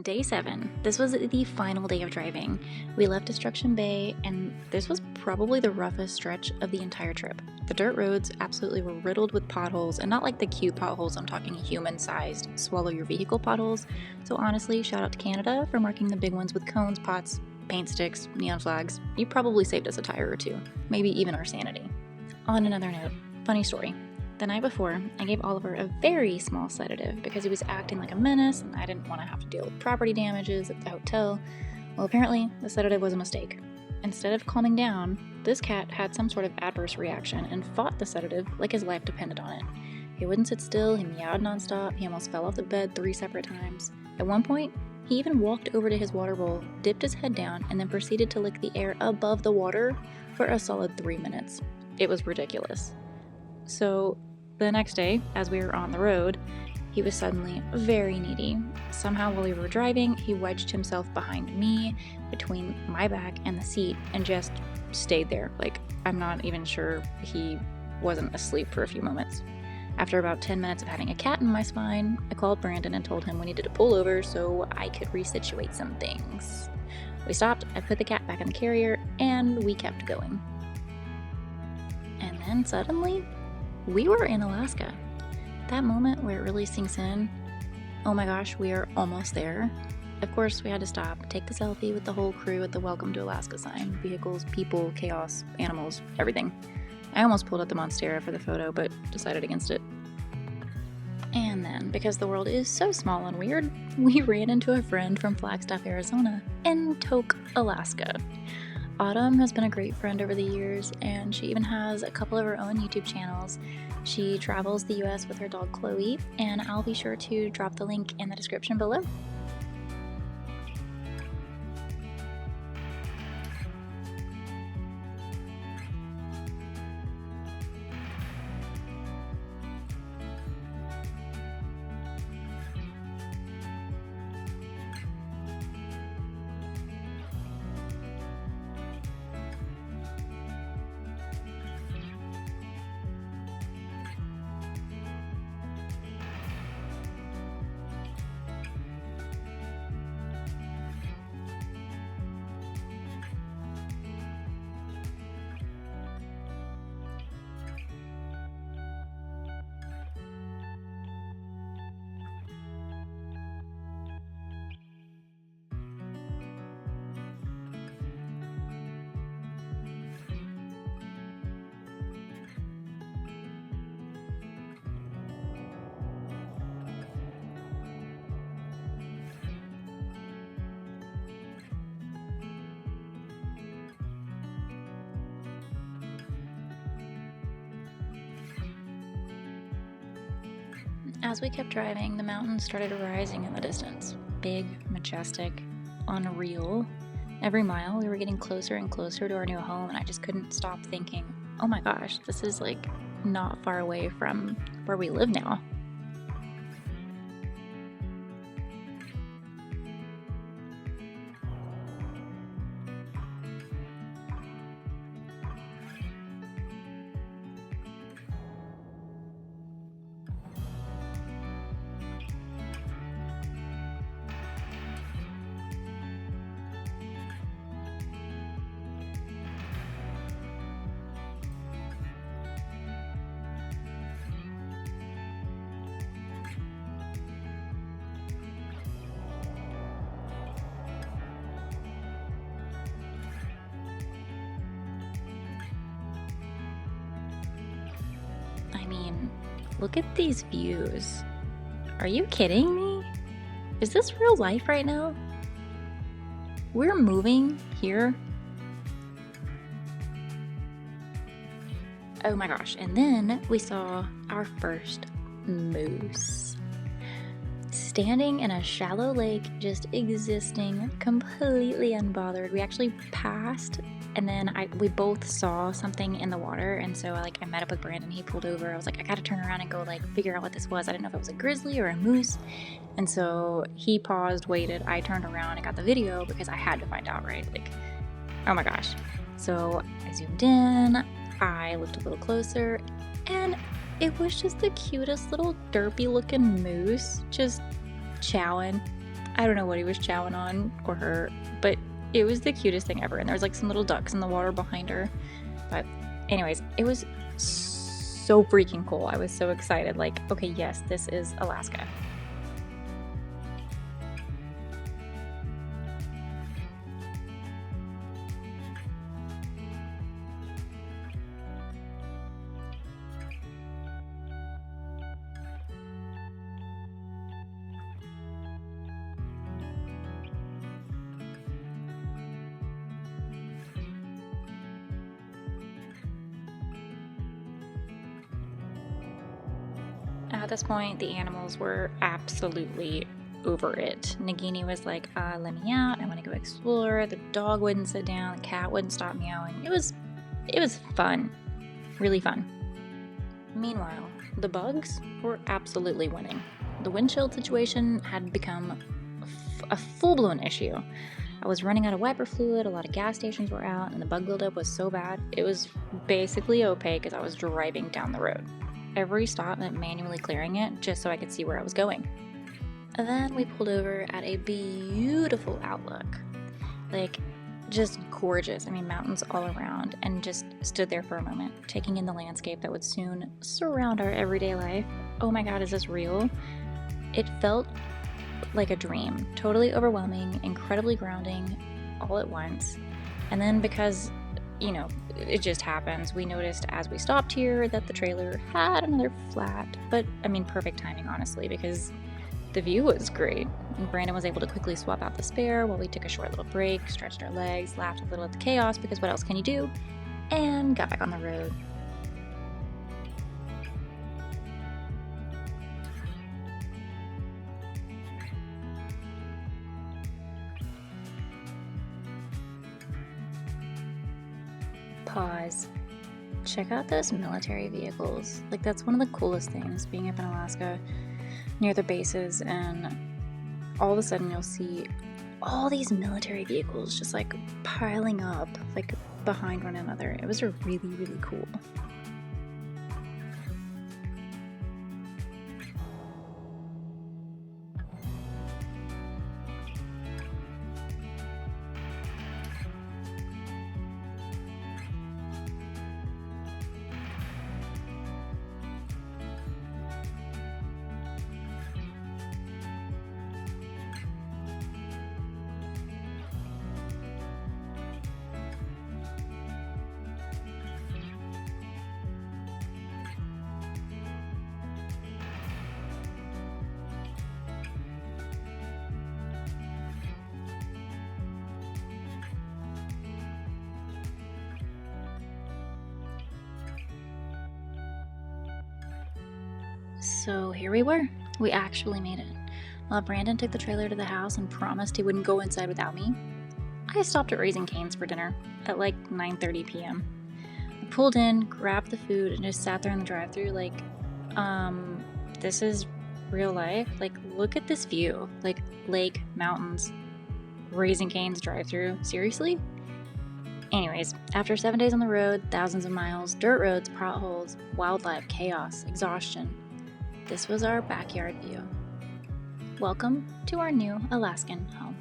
Day 7. This was the final day of driving. We left Destruction Bay, and this was probably the roughest stretch of the entire trip. The dirt roads absolutely were riddled with potholes, and not like the cute potholes, I'm talking human-sized, swallow your vehicle potholes. So honestly, shout out to Canada for marking the big ones with cones, pots, paint sticks, neon flags. You probably saved us a tire or two, maybe even our sanity. On another note, funny story. The night before, I gave Oliver a very small sedative because he was acting like a menace and I didn't want to have to deal with property damages at the hotel. Well, apparently, the sedative was a mistake. Instead of calming down, this cat had some sort of adverse reaction and fought the sedative like his life depended on it. He wouldn't sit still, he meowed nonstop, he almost fell off the bed 3 separate times. At one point, he even walked over to his water bowl, dipped his head down, and then proceeded to lick the air above the water for a solid 3 minutes. It was ridiculous. So, the next day, as we were on the road, he was suddenly very needy. Somehow while we were driving, he wedged himself behind me, between my back and the seat, and just stayed there. Like, I'm not even sure he wasn't asleep for a few moments. After about 10 minutes of having a cat in my spine, I called Brandon and told him we needed to pull over so I could resituate some things. We stopped, I put the cat back in the carrier, and we kept going. And then suddenly, we were in Alaska. That moment where it really sinks in, oh my gosh, we are almost there. Of course, we had to stop, take the selfie with the whole crew at the Welcome to Alaska sign. Vehicles, people, chaos, animals, everything. I almost pulled up the Monstera for the photo, but decided against it. And then, because the world is so small and weird, we ran into a friend from Flagstaff, Arizona, in Tok, Alaska. Autumn has been a great friend over the years, and she even has a couple of her own YouTube channels. She travels the US with her dog Chloe, and I'll be sure to drop the link in the description below. As we kept driving, the mountains started rising in the distance. Big, majestic, unreal. Every mile, we were getting closer and closer to our new home, and I just couldn't stop thinking, oh my gosh, this is like not far away from where we live now. I mean, look at these views. Are you kidding me? Is this real life right now? We're moving here. Oh my gosh, and then we saw our first moose. Standing in a shallow lake, just existing, completely unbothered. We actually passed, and then we both saw something in the water, and so I met up with Brandon. He pulled over. I was like, I gotta turn around and go figure out what this was. I didn't know if it was a grizzly or a moose, and so he paused, waited. I turned around and got the video because I had to find out, right? Oh my gosh. So I zoomed in. I looked a little closer, and it was just the cutest little derpy looking moose, just chowing. I don't know what he was chowing on, or her, but it was the cutest thing ever. And there was like some little ducks in the water behind her. But anyways, it was so freaking cool. I was so excited. Like, okay, yes, this is Alaska. At this point, the animals were absolutely over it. Nagini was like, let me out, I want to go explore. The dog wouldn't sit down, the cat wouldn't stop meowing. It was fun. Really fun. Meanwhile, the bugs were absolutely winning. The windshield situation had become a full-blown issue. I was running out of wiper fluid, a lot of gas stations were out, and the bug buildup was so bad, it was basically opaque as I was driving down the road. Every stop meant manually clearing it just so I could see where I was going. And then we pulled over at a beautiful outlook. Like, just gorgeous. I mean, mountains all around, and just stood there for a moment, taking in the landscape that would soon surround our everyday life. Oh my god, is this real? It felt like a dream. Totally overwhelming, incredibly grounding, all at once. And then because, it just happens, we noticed as we stopped here that the trailer had another flat. But, I mean, perfect timing, honestly, because the view was great. And Brandon was able to quickly swap out the spare while we took a short little break, stretched our legs, laughed a little at the chaos, because what else can you do? And got back on the road. Pause. Check out those military vehicles. Like, that's one of the coolest things, being up in Alaska near the bases, and all of a sudden you'll see all these military vehicles just like piling up like behind one another. It was really, really cool. So here we were. We actually made it. While Brandon took the trailer to the house and promised he wouldn't go inside without me, I stopped at Raising Cane's for dinner at like 9:30 p.m. I pulled in, grabbed the food, and just sat there in the drive-thru like, this is real life? Like, look at this view. Like, lake, mountains, Raising Cane's drive-thru. Seriously? Anyways, after 7 days on the road, thousands of miles, dirt roads, potholes, wildlife, chaos, exhaustion, this was our backyard view. Welcome to our new Alaskan home.